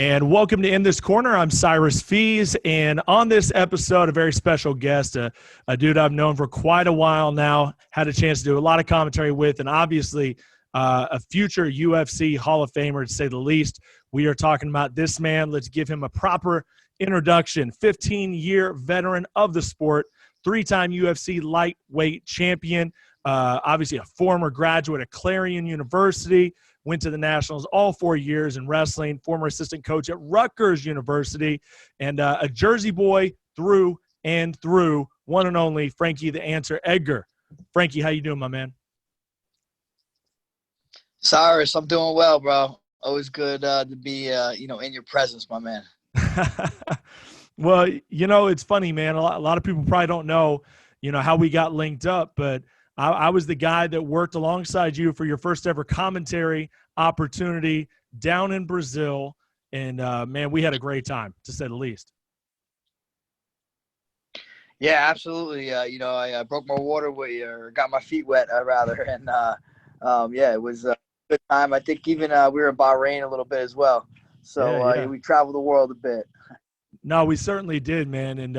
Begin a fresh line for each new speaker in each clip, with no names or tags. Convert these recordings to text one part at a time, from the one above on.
And welcome to In This Corner. I'm Cyrus Fees, and on this episode, a very special guest, a dude I've known for quite a while now, had a chance to do a lot of commentary with, and obviously a future UFC Hall of Famer, to say the least. We are talking about this man. Let's give him a proper introduction. 15-year veteran of the sport, three-time UFC Lightweight Champion, obviously a former graduate of Clarion University, went to the Nationals all 4 years in wrestling, former assistant coach at Rutgers University, and a Jersey boy through and through, one and only Frankie the Answer Edgar. Frankie, how you doing, my man?
Cyrus, I'm doing well, bro. Always good to be, in your presence, my man.
Well, it's funny, man. A lot of people probably don't know, how we got linked up, but I was the guy that worked alongside you for your first ever commentary opportunity down in Brazil. And, man, we had a great time, to say the least.
Yeah, absolutely. I broke my water or got my feet wet, rather. And, it was a good time. I think even we were in Bahrain a little bit as well. So
yeah.
We traveled the world a bit.
No, we certainly did, man. And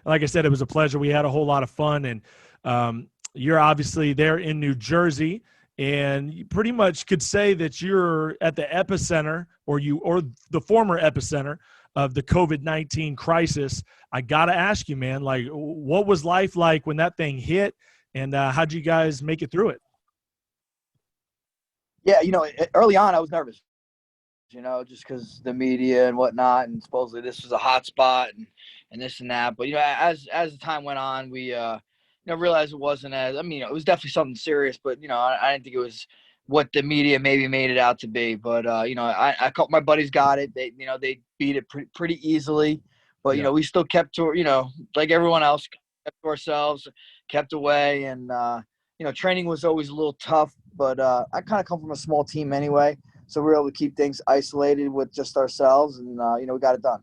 like I said, it was a pleasure. We had a whole lot of fun. And you're obviously there in New Jersey, and you pretty much could say that you're at the epicenter or the former epicenter of the COVID-19 crisis. I got to ask you, man, like, what was life like when that thing hit, and how'd you guys make it through it?
Yeah, early on I was nervous, just because the media and whatnot, and supposedly this was a hot spot and this and that. But, as the time went on, we realized it wasn't it was definitely something serious, but, I didn't think it was what the media maybe made it out to be. But, a couple of my buddies got it. They beat it pretty easily. But,
Yeah.
We still kept to, like everyone else, kept to ourselves, kept away. And, training was always a little tough. But I kind of come from a small team anyway. So we were able to keep things isolated with just ourselves. And, we got it done.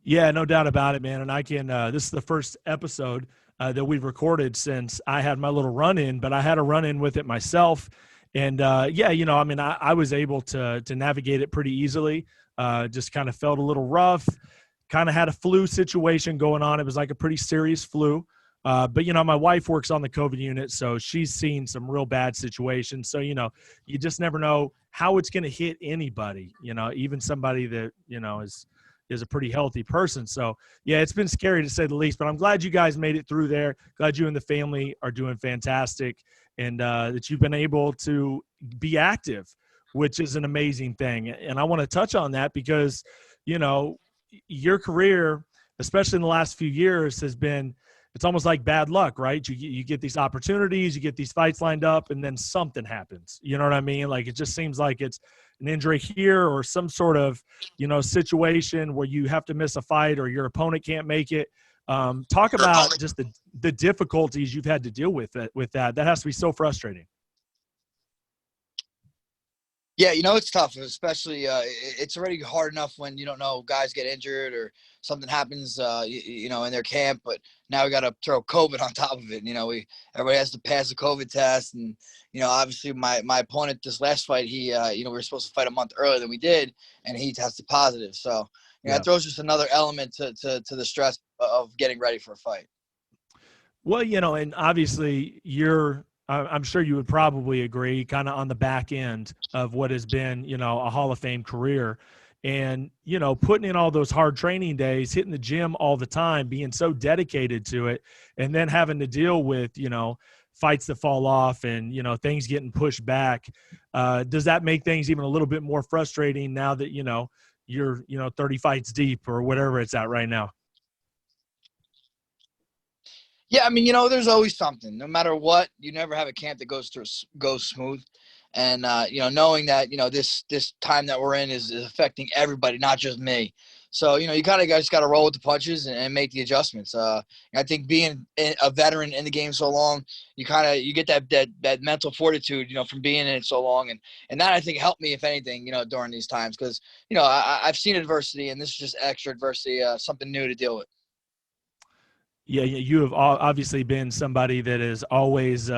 Yeah, no doubt about it, man. And I can this is the first episode that we've recorded since I had my little run-in, but I had a run-in with it myself. And, I was able to navigate it pretty easily. Just kind of felt a little rough, kind of had a flu situation going on. It was like a pretty serious flu. But, my wife works on the COVID unit, so she's seen some real bad situations. So, you just never know how it's going to hit anybody, even somebody that, is a pretty healthy person. So, yeah, it's been scary to say the least, but I'm glad you guys made it through there. Glad you and the family are doing fantastic, and that you've been able to be active, which is an amazing thing. And I want to touch on that because, your career, especially in the last few years, has been – it's almost like bad luck, right? You get these opportunities, you get these fights lined up, and then something happens. You know what I mean? Like, it just seems like it's an injury here or some sort of, situation where you have to miss a fight or your opponent can't make it. Talk about just the difficulties you've had to deal with that. That has to be so frustrating.
Yeah, it's tough, especially it's already hard enough when you don't know guys get injured or something happens, in their camp. But now we got to throw COVID on top of it. Everybody has to pass a COVID test, and obviously my opponent this last fight, he we were supposed to fight a month earlier than we did, and he tested positive. So it throws just another element to the stress of getting ready for a fight.
Well, and obviously I'm sure you would probably agree, kind of on the back end of what has been, a Hall of Fame career. And, putting in all those hard training days, hitting the gym all the time, being so dedicated to it, and then having to deal with, fights that fall off and, things getting pushed back. Does that make things even a little bit more frustrating now that, you're, 30 fights deep or whatever it's at right now?
Yeah, there's always something. No matter what, you never have a camp that goes smooth. And, knowing that, this time that we're in is affecting everybody, not just me. So, you kind of just got to roll with the punches and make the adjustments. I think being a veteran in the game so long, you get that mental fortitude, from being in it so long. And that, I think, helped me, if anything, during these times. Because, I've seen adversity, and this is just extra adversity, something new to deal with.
Yeah, you have obviously been somebody that has always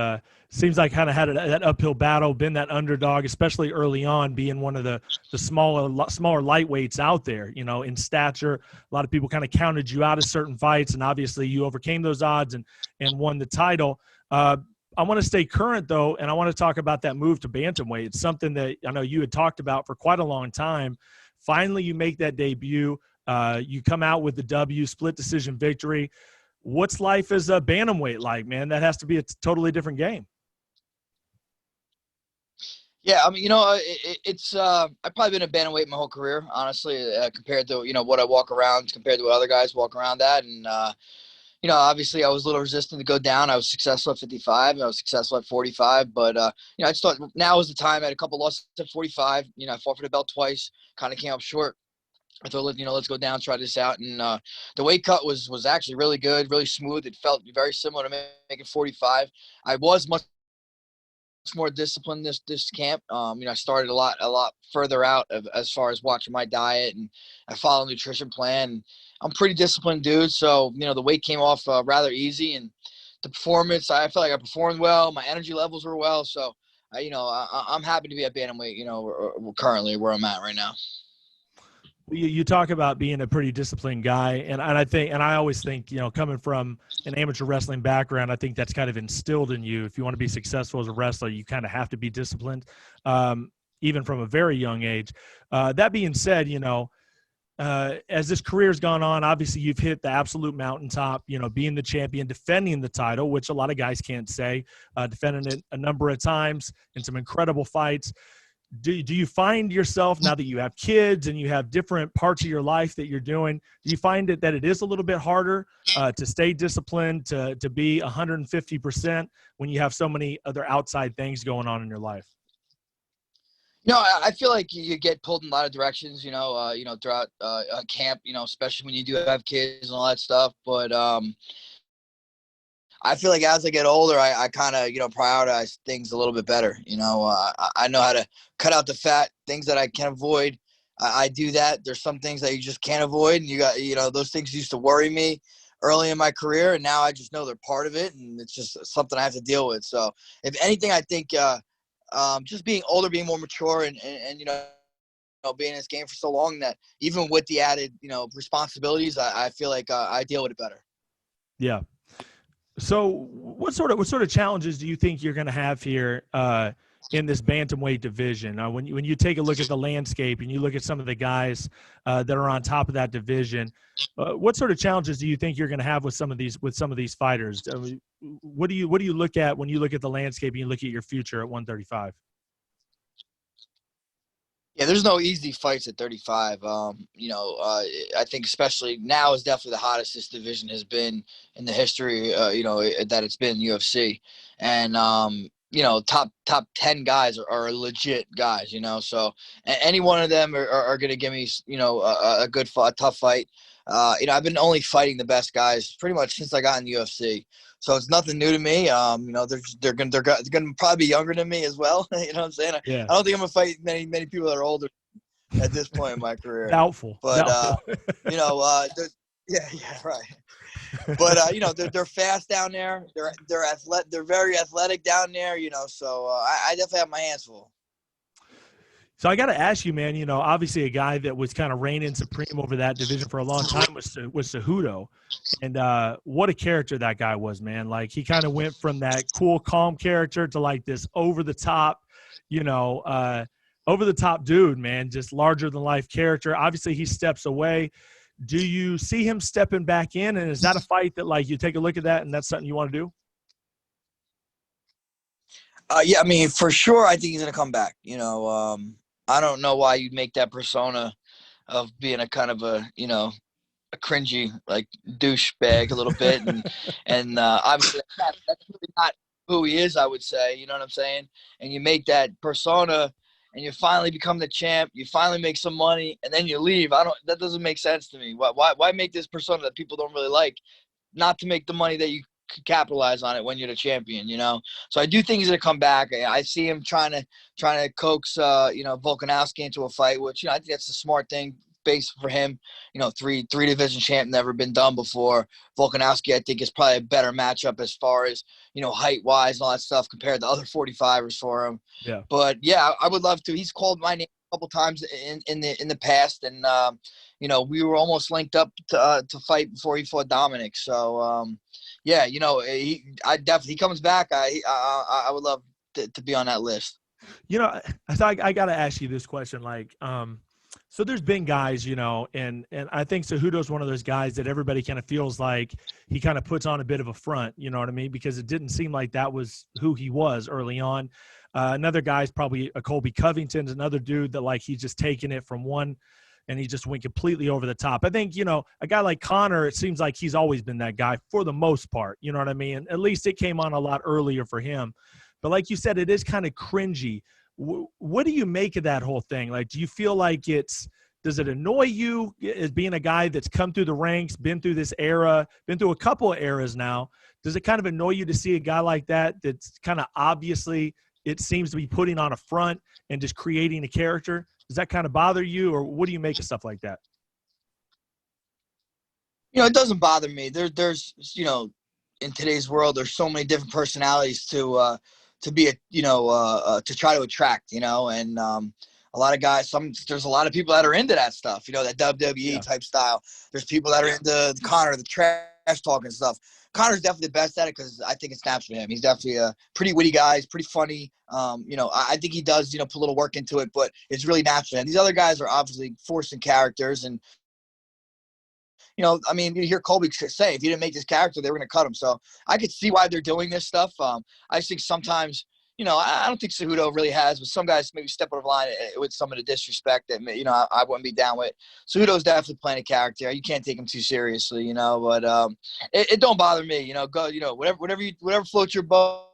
seems like kind of had that uphill battle, been that underdog, especially early on, being one of the smaller lightweights out there. You know, in stature, a lot of people kind of counted you out of certain fights, and obviously you overcame those odds and won the title. I want to stay current though, and I want to talk about that move to bantamweight. It's something that I know you had talked about for quite a long time. Finally, you make that debut. You come out with the W, split decision victory. What's life as a bantamweight like, man? That has to be a totally different game.
Yeah, I mean, you know, it's I've probably been a bantamweight my whole career, honestly, compared to, you know, what I walk around compared to what other guys walk around that. And, you know, obviously I was a little resistant to go down. I was successful at 55. I was successful at 45. But, you know, I just thought now is the time. I had a couple losses at 45. You know, I fought for the belt twice, kind of came up short. I thought, you know, let's go down, try this out. And the weight cut was actually really good, really smooth. It felt very similar to making 45. I was much more disciplined this camp. You know, I started a lot further out as far as watching my diet, and I follow a nutrition plan. I'm a pretty disciplined dude, so you know the weight came off rather easy, and the performance, I felt like I performed well. My energy levels were well, so you know I'm happy to be at bantamweight. You know, currently where I'm at right now.
You talk about being a pretty disciplined guy, and I think, and I always think, you know, coming from an amateur wrestling background, I think that's kind of instilled in you. If you want to be successful as a wrestler, you kind of have to be disciplined, even from a very young age. That being said, you know, as this career's gone on, obviously you've hit the absolute mountaintop, you know, being the champion, defending the title, which a lot of guys can't say, defending it a number of times in some incredible fights. Do you find yourself, now that you have kids and you have different parts of your life that you're doing, do you find that it is a little bit harder to stay disciplined, to be 150% when you have so many other outside things going on in your life?
No, I feel like you get pulled in a lot of directions, you know, throughout camp, you know, especially when you do have kids and all that stuff. But I feel like as I get older, I kind of, you know, prioritize things a little bit better. You know, I know how to cut out the fat, things that I can avoid. I do that. There's some things that you just can't avoid. And you got, you know, those things used to worry me early in my career. And now I just know they're part of it. And it's just something I have to deal with. So if anything, I think just being older, being more mature and you know, being in this game for so long that even with the added, you know, responsibilities, I feel like I deal with it better.
Yeah. So what sort of challenges do you think you're going to have here in this bantamweight division? When you take a look at the landscape and you look at some of the guys that are on top of that division, what sort of challenges do you think you're going to have with some of these fighters? What do you look at when you look at the landscape and you look at your future at 135?
Yeah, there's no easy fights at 35. You know, I think especially now is definitely the hottest this division has been in the history, you know, that it's been UFC. And, you know, top 10 guys are legit guys, you know. So any one of them are going to give me, you know, a good fight, tough fight. You know, I've been only fighting the best guys pretty much since I got in the UFC. So it's nothing new to me. You know, they're gonna probably be younger than me as well. You know what I'm saying?
Yeah.
I don't think I'm gonna fight many people that are older at this point in my career.
Doubtful.
But
Doubtful.
you know, yeah, right. But you know, they're fast down there. They're athletic. They're very athletic down there. You know, so I definitely have my hands full.
So I got to ask you, man, you know, obviously a guy that was kind of reigning supreme over that division for a long time was Cejudo. And what a character that guy was, man. Like he kind of went from that cool, calm character to like this over the top, you know, over the top dude, man, just larger than life character. Obviously he steps away. Do you see him stepping back in? And is that a fight that like you take a look at that and that's something you want to do?
Yeah, I mean, for sure, I think he's gonna come back. You know, I don't know why you'd make that persona of being a kind of a, you know, a cringy like douchebag a little bit, and obviously that's really not who he is. I would say, you know what I'm saying. And you make that persona, and you finally become the champ. You finally make some money, and then you leave. That doesn't make sense to me. Why make this persona that people don't really like, not to make the money that you could capitalize on it when you're the champion, you know? So I do think he's going to come back. I see him trying to coax, you know, Volkanovski into a fight, which, you know, I think that's the smart thing base for him. Three division champ, never been done before. Volkanovski, I think, is probably a better matchup as far as, height wise and all that stuff compared to other 45ers for him.
Yeah.
But yeah, I would love to. He's called my name a couple times in the past, and we were almost linked up to fight before he fought Dominic. So yeah, he comes back. I would love to be on that list.
I got to ask you this question. So there's been guys, and I think Cejudo's one of those guys that everybody kind of feels like he kind of puts on a bit of a front, you know what I mean? Because it didn't seem like that was who he was early on. Another guy's probably a Colby Covington's another dude that he's just taking it from one and he just went completely over the top. I think, a guy like Conor, it seems like he's always been that guy for the most part, you know what I mean? At least it came on a lot earlier for him. But like you said, it is kind of cringy. What do you make of that whole thing? Do you feel like does it annoy you as being a guy that's come through the ranks, been through this era, been through a couple of eras now? Does it kind of annoy you to see a guy like that that's kind of obviously it seems to be putting on a front and just creating a character? Does that kind of bother you, or what do you make of stuff like that?
It doesn't bother me. There's in today's world, there's so many different personalities to be to try to attract, and a lot of guys, there's a lot of people that are into that stuff, that WWE type style. There's people that are into Conor, the trash talking stuff. Conor's definitely the best at it because I think it's natural to him. He's definitely a pretty witty guy. He's pretty funny. I think he does, put a little work into it, but it's really natural. And these other guys are obviously forcing characters. And, you hear Colby say, if he didn't make this character, they were going to cut him. So I could see why they're doing this stuff. I think sometimes, I don't think Cejudo really has, but some guys maybe step over the line with some of the disrespect that, I wouldn't be down with. Cejudo's definitely playing a character. You can't take him too seriously, but it don't bother me, whatever floats your boat,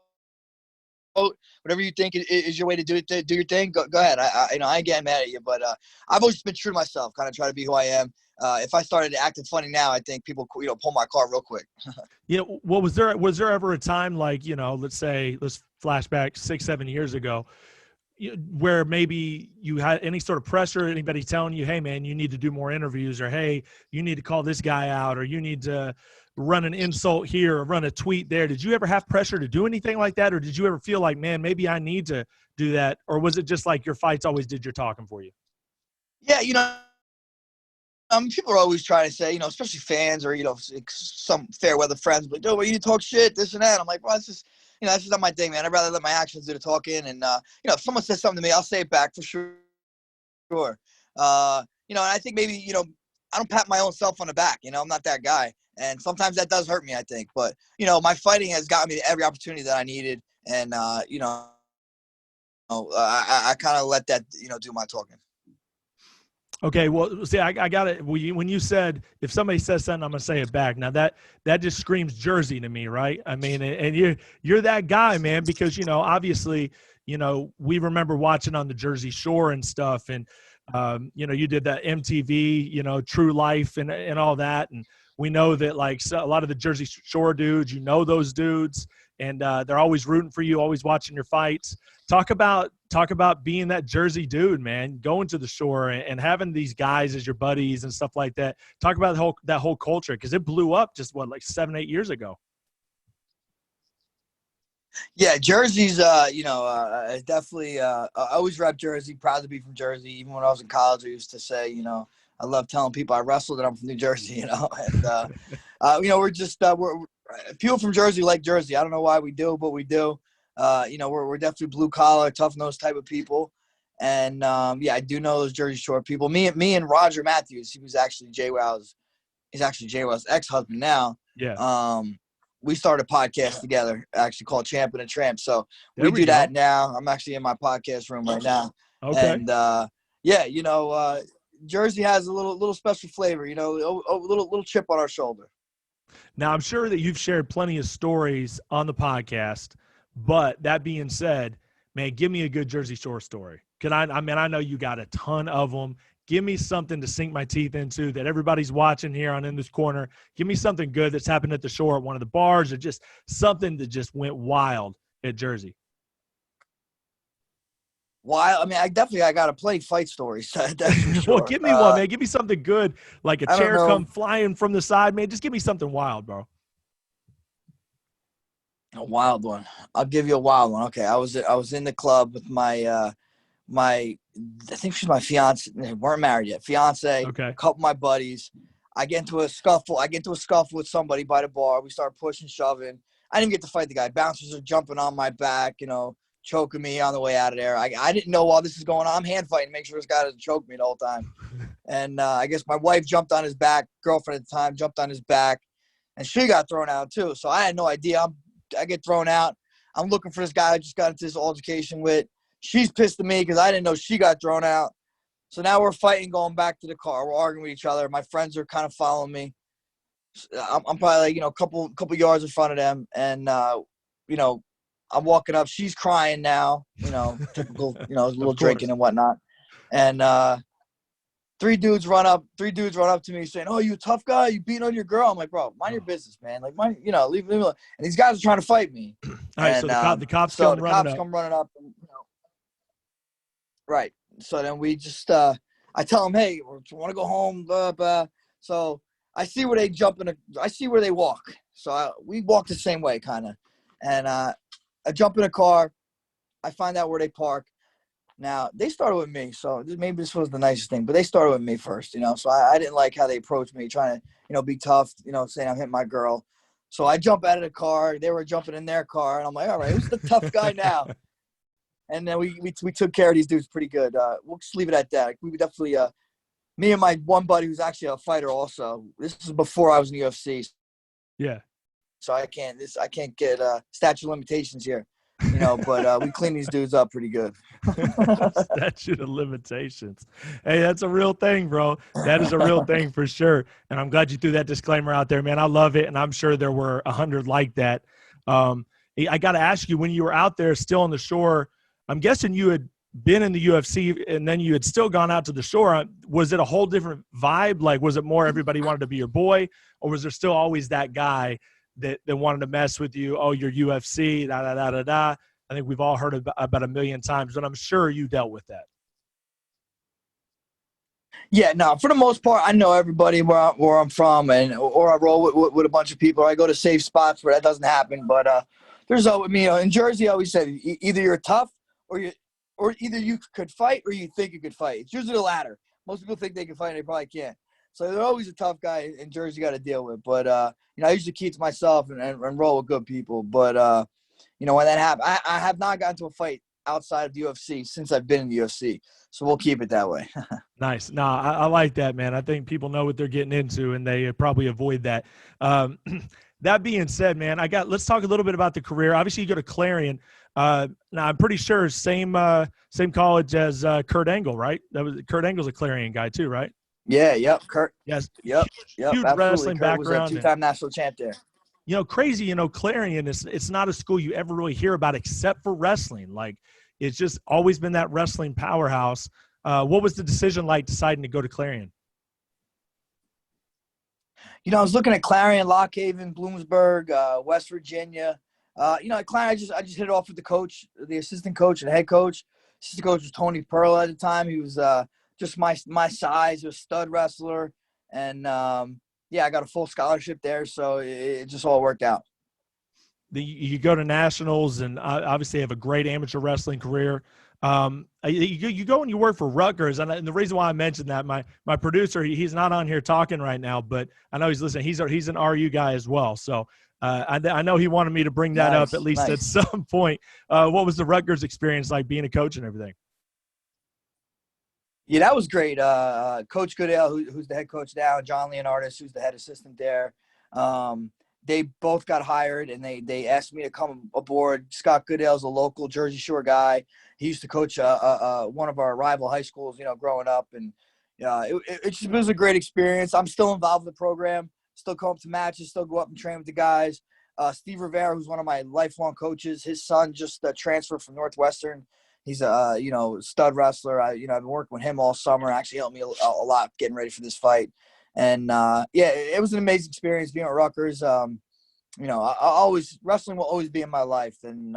whatever you think is your way to do your thing, go ahead. I ain't getting mad at you, but I've always been true to myself, kind of try to be who I am. If I started acting funny now, I think people, pull my car real quick.
Well, was there ever a time let's flashback 6-7 years ago, where maybe you had any sort of pressure, anybody telling you, hey man, you need to do more interviews, or hey, you need to call this guy out, or you need to run an insult here or run a tweet there? Did you ever have pressure to do anything like that? Or did you ever feel like, man, maybe I need to do that? Or was it just like your fights always did your talking for you?
Yeah, people are always trying to say, especially fans or, some fair weather friends, but, well, you need to talk shit, this and that. I'm like, well, it's just, that's just not my thing, man. I'd rather let my actions do the talking. And, if someone says something to me, I'll say it back for sure. And I think maybe, I don't pat my own self on the back. I'm not that guy. And sometimes that does hurt me, I think. But, my fighting has gotten me to every opportunity that I needed. And, I kind of let that, do my talking.
Okay, well, see, I got it. When you said if somebody says something, I'm gonna say it back. Now that just screams Jersey to me, right? I mean, and you're that guy, man, because obviously, we remember watching on the Jersey Shore and stuff, and you did that MTV, True Life and all that, and we know that a lot of the Jersey Shore dudes, those dudes, and they're always rooting for you, always watching your fights. Talk about being that Jersey dude, man, going to the shore and having these guys as your buddies and stuff like that. Talk about that whole culture, because it blew up just 7-8 years ago.
Yeah, Jersey's definitely. I always rep Jersey. Proud to be from Jersey. Even when I was in college, I used to say, I love telling people I wrestled and I'm from New Jersey. And we're just we're people from Jersey like Jersey. I don't know why we do, but we do. We're definitely blue collar, tough nosed type of people. And I do know those Jersey Shore people. Me and Roger Matthews, he was actually he's actually JWoww's ex-husband now.
Yeah.
We started a podcast together, actually called Champion and Tramp. So we do
go.
that now. I'm actually in my podcast room right now.
Okay.
And Jersey has a little special flavor, a little chip on our shoulder.
Now, I'm sure that you've shared plenty of stories on the podcast, but that being said, man, give me a good Jersey Shore story. I know you got a ton of them. Give me something to sink my teeth into that everybody's watching here on In This Corner. Give me something good that's happened at the shore at one of the bars, or just something that just went wild at Jersey.
Wild. I mean, I got to play fight stories. That's for sure.
Well, give me one, man. Give me something good, like a
I don't
chair
know.
come flying from the side, man. Just give me something wild, bro.
A wild one. I'll give you a wild one. Okay, I was in the club with my I think she's my fiance. We weren't married yet. Fiance, a
Okay.
couple of my buddies. I get into a scuffle with somebody by the bar. We start pushing, shoving. I didn't get to fight the guy. Bouncers are jumping on my back, choking me on the way out of there. I didn't know while this is going on. I'm hand fighting, make sure this guy doesn't choke me the whole time. And I guess my wife jumped on his back. Girlfriend at the time jumped on his back, and she got thrown out too. So I had no idea. I get thrown out. I'm looking for this guy I just got into this altercation with. She's pissed at me because I didn't know she got thrown out. So now we're fighting, going back to the car. We're arguing with each other. My friends are kind of following me. I'm probably like, a couple yards in front of them. And, I'm walking up. She's crying now, typical, a little drinking and whatnot. And three dudes run up to me saying, "Oh, you a tough guy? You beating on your girl?" I'm like, "Bro, mind your business, man. Like, leave me alone." And these guys are trying to fight me.
All right,
and,
so the cops come running up.
And, right. So then we just, I tell them, "Hey, we want to go home." Blah, blah. So I see where they I see where they walk. So we walk the same way, kind of. And I jump in a car. I find out where they park. Now, they started with me, so maybe this was the nicest thing, but they started with me first, So I didn't like how they approached me, trying to, be tough, saying I'm hitting my girl. So I jump out of the car. They were jumping in their car, and I'm like, all right, who's the tough guy now? And then we took care of these dudes pretty good. We'll just leave it at that. We definitely, me and my one buddy who's actually a fighter also. This is before I was in the UFC.
Yeah.
So I can't get statute of limitations here, but we clean these dudes up pretty good.
Statute of limitations. Hey, that's a real thing, bro. That is a real thing for sure. And I'm glad you threw that disclaimer out there, man. I love it. And I'm sure there were 100 like that. I got to ask you, when you were out there still on the shore, I'm guessing you had been in the UFC and then you had still gone out to the shore. Was it a whole different vibe? Like, was it more everybody wanted to be your boy, or was there still always that guy that wanted to mess with you? Oh, you're UFC, da, da, da, da, da. I think we've all heard about a million times, but I'm sure you dealt with that.
Yeah, no, for the most part, I know everybody where I'm from, or I roll with a bunch of people, or I go to safe spots where that doesn't happen. But there's always, in Jersey, I always said either you're tough or either you could fight or you think you could fight. It's usually the latter. Most people think they can fight and they probably can't. So they're always a tough guy in Jersey you got to deal with. But, I usually keep to myself and roll with good people. But, when that happened, I have not gotten to a fight outside of the UFC since I've been in the UFC. So we'll keep it that way.
Nice. No, I like that, man. I think people know what they're getting into, and they probably avoid that. That being said, man, let's talk a little bit about the career. Obviously, you go to Clarion. Now, I'm pretty sure same college as Kurt Angle, right? Kurt Angle's a Clarion guy too, right?
Yeah. Yep. Kurt.
Yes.
Yep.
Huge
Absolutely.
wrestling
Kurt was
background.
a two-time national champ there.
Crazy, Clarion, it's not a school you ever really hear about except for wrestling. Like, it's just always been that wrestling powerhouse. What was the decision like deciding to go to Clarion?
I was looking at Clarion, Lock Haven, Bloomsburg, West Virginia. At Clarion, I just hit it off with the coach, the assistant coach and head coach. Assistant coach was Tony Perla at the time. He was just my size. He was a stud wrestler. And, I got a full scholarship there, so it just all worked out.
You go to nationals and obviously have a great amateur wrestling career. You go and you work for Rutgers, and the reason why I mentioned that, my producer, he's not on here talking right now, but I know he's listening. He's an RU guy as well, so I know he wanted me to bring that up at least at some point. What was the Rutgers experience like, being a coach and everything?
Yeah, that was great. Coach Goodale, who's the head coach now, and John Leonardis, who's the head assistant there. They both got hired, and they asked me to come aboard. Scott Goodale's a local Jersey Shore guy. He used to coach one of our rival high schools, growing up. And it was a great experience. I'm still involved in the program, still go up to matches, still go up and train with the guys. Steve Rivera, who's one of my lifelong coaches, his son just transferred from Northwestern. He's a stud wrestler. I've been working with him all summer. Actually helped me a lot getting ready for this fight. And it was an amazing experience being at Rutgers. Wrestling will always be in my life. And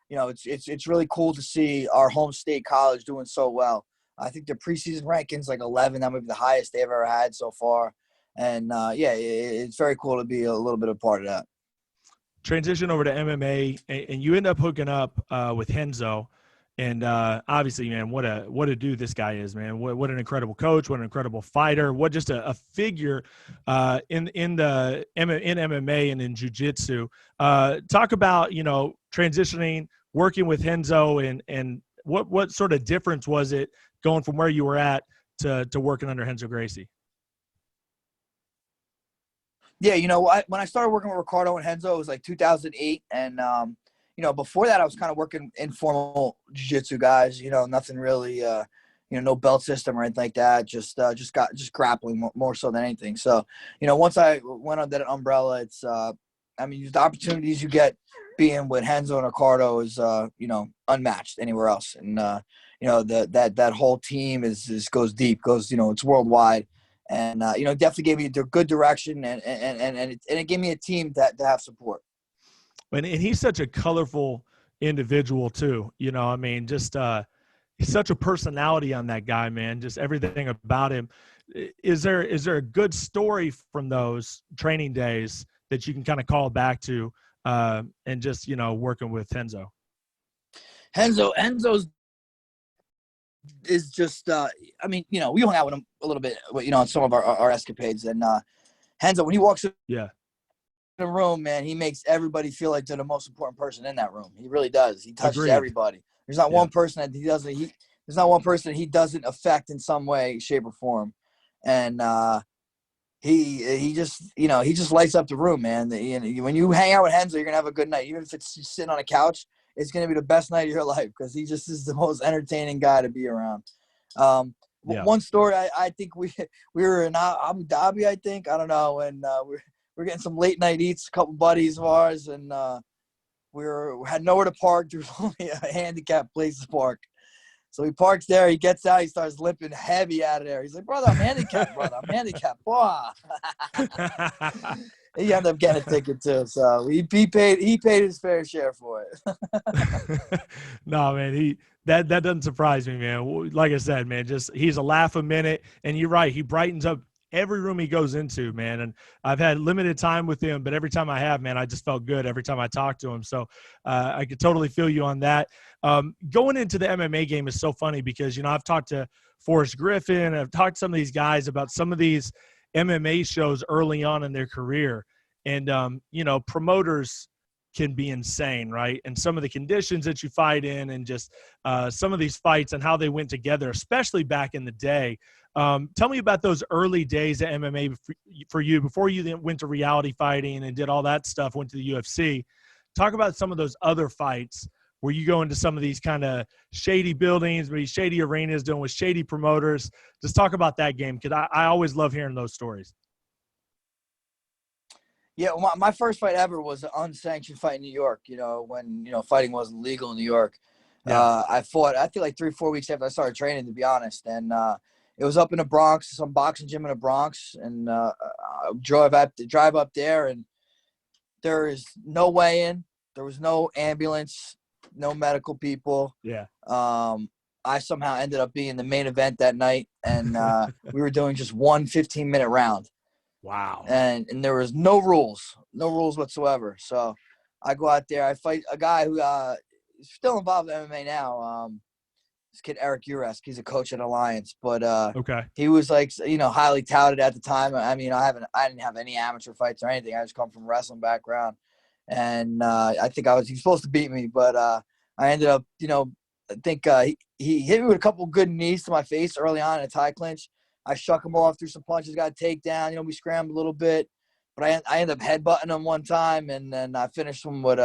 it's really cool to see our home state college doing so well. I think their preseason rankings like 11. That might be the highest they've ever had so far. And it's very cool to be a little bit of part of that.
Transition over to MMA, and you end up hooking up with Renzo. And obviously, man, what a dude this guy is, man. What an incredible coach, what an incredible fighter, what just a figure in MMA and in jiu-jitsu. Talk about, transitioning, working with Renzo, and what sort of difference was it going from where you were at to working under Renzo Gracie?
Yeah, when I started working with Ricardo and Renzo, it was like 2008, and before that, I was kind of working informal jiu-jitsu guys. Nothing really, no belt system or anything like that. Just grappling more so than anything. So, once I went under that umbrella, it's, the opportunities you get being with Renzo and Ricardo is, unmatched anywhere else. And that whole team goes deep, it's worldwide. And definitely gave me a good direction, and it gave me a team to have support.
And he's such a colorful individual too. Just he's such a personality on that guy, man. Just everything about him. Is there a good story from those training days that you can kind of call back to, and just working with Renzo?
Enzo's is just we hung out with him a little bit, on some of our escapades, and Renzo, when he walks in the room, man, he makes everybody feel like they're the most important person in that room. He really does. He touches everybody. There's not one person that he doesn't there's not one person that he doesn't affect in some way, shape, or form. And he just lights up the room, man. When you hang out with Renzo, you're gonna have a good night. Even if it's sitting on a couch, it's going to be the best night of your life, because he just is the most entertaining guy to be around. One story, I think we were in Abu Dhabi, I think. I don't know. And we're getting some late night eats, a couple buddies of ours, and we had nowhere to park. There was only a handicapped place to park. So he parks there. He gets out. He starts limping heavy out of there. He's like, "Brother, I'm handicapped, brother. I'm handicapped." He ended up getting a ticket too, so he paid his fair share for it.
No, man, that doesn't surprise me, man. Like I said, man, he's a laugh a minute, and you're right, he brightens up every room he goes into, man. And I've had limited time with him, but every time I have, man, I just felt good every time I talked to him. So I could totally feel you on that. Going into the MMA game is so funny because I've talked to Forrest Griffin, I've talked to some of these guys about some of these MMA shows early on in their career. And, promoters can be insane, right? And some of the conditions that you fight in, and just some of these fights and how they went together, especially back in the day. Tell me about those early days of MMA for you, before you then went to reality fighting and did all that stuff, went to the UFC. Talk about some of those other fights where you go into some of these kind of shady buildings, maybe shady arenas, dealing with shady promoters. Just talk about that game, because I always love hearing those stories.
Yeah, well, my first fight ever was an unsanctioned fight in New York, when, fighting wasn't legal in New York.
Yeah.
I fought, I think, like 3-4 weeks after I started training, to be honest. And it was up in the Bronx, some boxing gym in the Bronx. And I drive up there, and there is no weigh-in. There was no ambulance, no medical people.
Yeah.
I somehow ended up being the main event that night, and we were doing just one 15-minute round.
Wow.
And there was no rules whatsoever. So I go out there, I fight a guy who is still involved in MMA now. This kid, Eric Uresk, he's a coach at Alliance, but
okay.
He was like, highly touted at the time. I didn't have any amateur fights or anything. I just come from a wrestling background. And I think he was supposed to beat me, but I ended up, I think he hit me with a couple good knees to my face early on in a tie clinch. I shuck him off, threw some punches, got a takedown. We scrambled a little bit, but I ended up headbutting him one time, and then I finished him with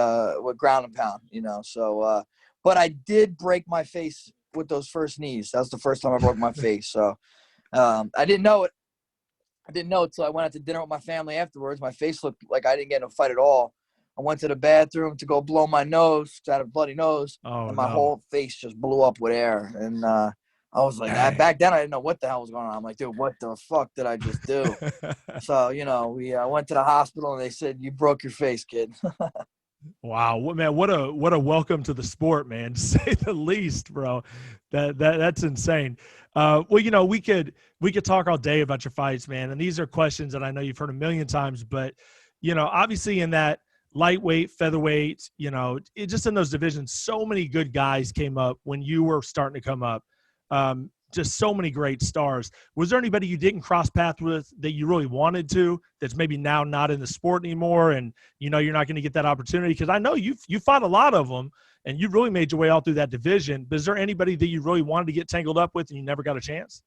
ground and pound. So but I did break my face with those first knees. That was the first time I broke my face. So I didn't know it. I didn't know it till I went out to dinner with my family afterwards. My face looked like I didn't get in a fight at all. I went to the bathroom to go blow my nose, I had a bloody nose, and my whole face just blew up with air. And I was like, back then I didn't know what the hell was going on. I'm like, dude, what the fuck did I just do? So, we went to the hospital, and they said, "You broke your face, kid."
Wow, man, what a welcome to the sport, man, to say the least, bro. That's insane. Well, we could talk all day about your fights, man, and these are questions that I know you've heard a million times, but obviously in that lightweight, featherweight, just in those divisions, so many good guys came up when you were starting to come up. Just so many great stars. Was there anybody you didn't cross paths with that you really wanted to, that's maybe now not in the sport anymore, and you're not going to get that opportunity? Because I know you fought a lot of them, and you really made your way all through that division. But is there anybody that you really wanted to get tangled up with and you never got a chance?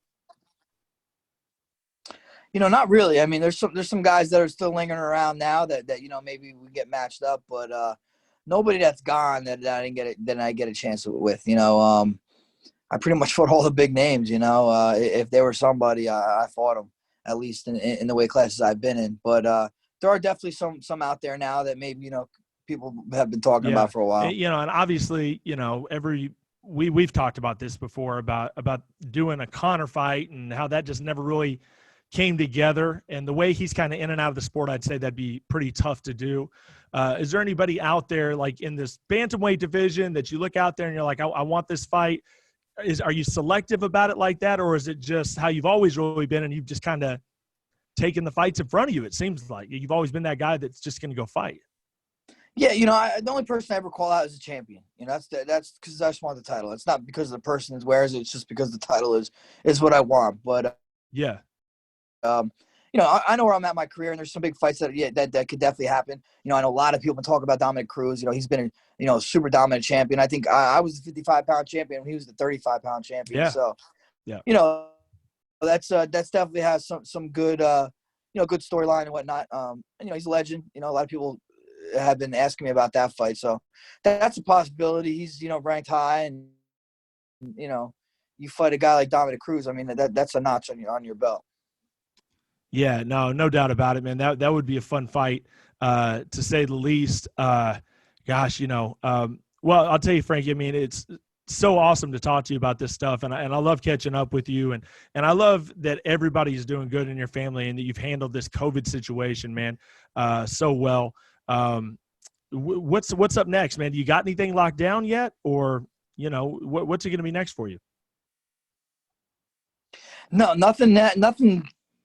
Not really. I mean, there's some guys that are still lingering around now that maybe we get matched up, but nobody that's gone that I didn't get a chance with. I pretty much fought all the big names. If they were somebody, I fought them, at least in the weight classes I've been in. But there are definitely some out there now that maybe people have been talking about for a while.
And obviously, we've talked about this before about doing a Connor fight and how that just never really came together, and the way he's kind of in and out of the sport, I'd say that'd be pretty tough to do. Is there anybody out there like in this bantamweight division that you look out there and you're like, I want this fight? Are you selective about it like that, or is it just how you've always really been and you've just kind of taken the fights in front of you? It seems like you've always been that guy that's just going to go fight.
Yeah, the only person I ever call out is a champion. That's because I just want the title. It's not because the person wears it. It's just because the title is what I want. But
yeah.
I know where I'm at in my career, and there's some big fights that could definitely happen. I know a lot of people been talking about Dominic Cruz. He's been a super dominant champion. I think I was the 55-pound champion when he was the 35-pound champion.
Yeah.
So,
yeah,
that's definitely has some good good storyline and whatnot. He's a legend. A lot of people have been asking me about that fight, so that's a possibility. He's ranked high, and you fight a guy like Dominic Cruz. I mean that's a notch on your belt.
Yeah, no doubt about it, man. That would be a fun fight, to say the least. Well, I'll tell you, Frankie, I mean, it's so awesome to talk to you about this stuff, and I love catching up with you, and I love that everybody's doing good in your family and that you've handled this COVID situation, man, so well. What's up next, man? Do you got anything locked down yet, or what's it going to be next for you?
No, nothing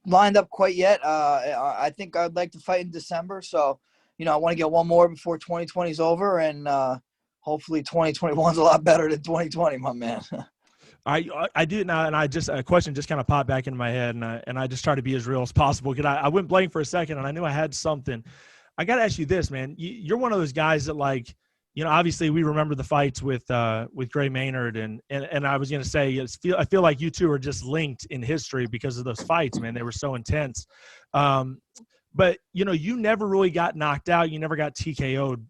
lined up quite yet. I think I'd like to fight in December. So, I want to get one more before 2020 is over, and hopefully 2021 is a lot better than 2020, my man.
I do now, and a question just kind of popped back into my head, and I just try to be as real as possible. Because I went blank for a second, and I knew I had something. I got to ask you this, man. You're one of those guys that, like, obviously we remember the fights with Gray Maynard, and I was going to say, I feel like you two are just linked in history because of those fights, man. They were so intense. But you never really got knocked out. You never got TKO'd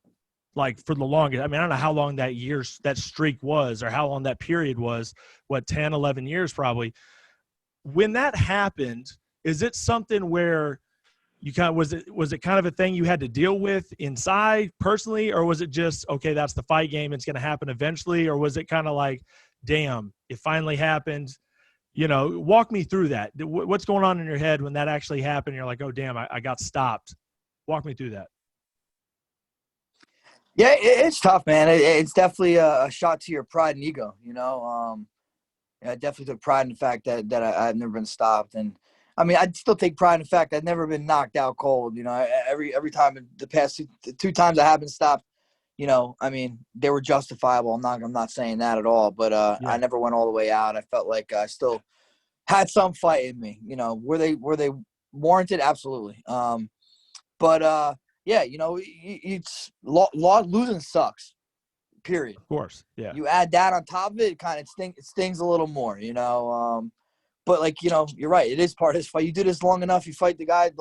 like for the longest. I mean, I don't know how long that streak was, or how long that period was. What, 10, 11 years probably. When that happened, is it something where you was it kind of a thing you had to deal with inside personally, or was it just, okay, that's the fight game, it's going to happen eventually? Or was it kind of like, damn, it finally happened? Walk me through that. What's going on in your head when that actually happened? You're like, oh damn, I got stopped. Walk me through that.
Yeah, it's tough, man. It's definitely a shot to your pride and ego. I definitely took pride in the fact that I've never been stopped, and I mean, I still take pride in the fact I've never been knocked out cold. Every time, the past two times I have been stopped, I mean, they were justifiable. I'm not saying that at all, but I never went all the way out. I felt like I still had some fight in me. Were they warranted? Absolutely. But yeah, it's losing sucks. Period.
Of course. Yeah.
You add that on top of it, it kind of stings a little more. But like, you're right. It is part of this fight. You do this long enough, you fight the guys,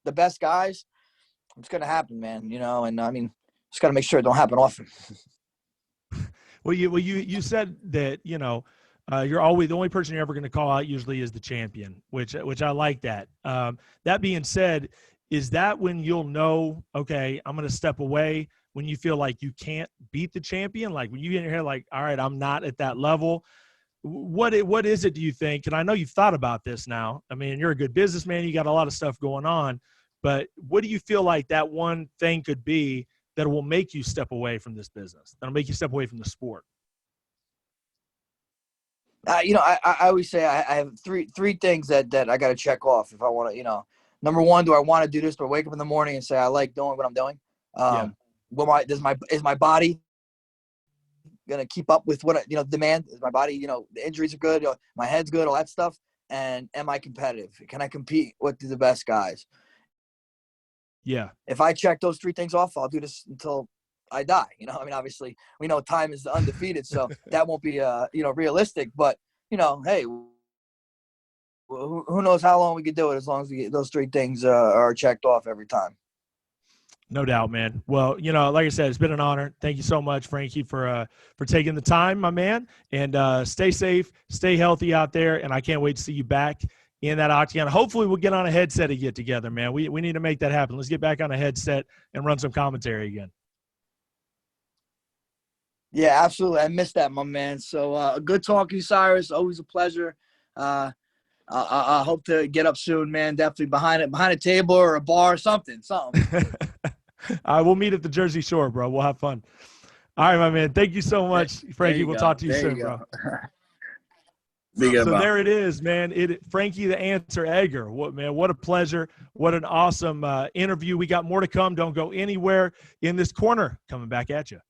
the best guys. It's gonna happen, man. And I mean, just gotta make sure it don't happen often.
Well, you said that you're always the only person you're ever going to call out usually is the champion, which I like that. That being said, is that when you'll know, okay, I'm going to step away, when you feel like you can't beat the champion? Like when you get in your head, like, all right, I'm not at that level. What is it, do you think? And I know you've thought about this now. I mean, you're a good businessman. You got a lot of stuff going on. But what do you feel like that one thing could be that will make you step away from this business, that'll make you step away from the sport?
I always say I have three things that I got to check off if I want to, number one, do I want to do this? Do I wake up in the morning and say I like doing what I'm doing?
Yeah.
Is my body going to keep up with what, demand? Is my body, the injuries are good, my head's good, all that stuff. And am I competitive? Can I compete with the best guys?
Yeah.
If I check those three things off, I'll do this until I die. Obviously we know time is undefeated, so that won't be, realistic, but hey, who knows how long we could do it as long as we get those three things are checked off every time.
No doubt, man. Well, like I said, it's been an honor. Thank you so much, Frankie, for taking the time, my man. And stay safe, stay healthy out there. And I can't wait to see you back in that octagon. Hopefully we'll get on a headset and get together, man. We need to make that happen. Let's get back on a headset and run some commentary again.
Yeah, absolutely. I missed that, my man. So good talking, Cyrus. Always a pleasure. I hope to get up soon, man. Definitely behind a table or a bar or something.
We'll meet at the Jersey Shore, bro. We'll have fun. All right, my man. Thank you so much, Frankie. We'll talk to you soon, bro. So there it is, man. Frankie the Answer Edgar. What a pleasure. What an awesome interview. We got more to come. Don't go anywhere in this corner. Coming back at you.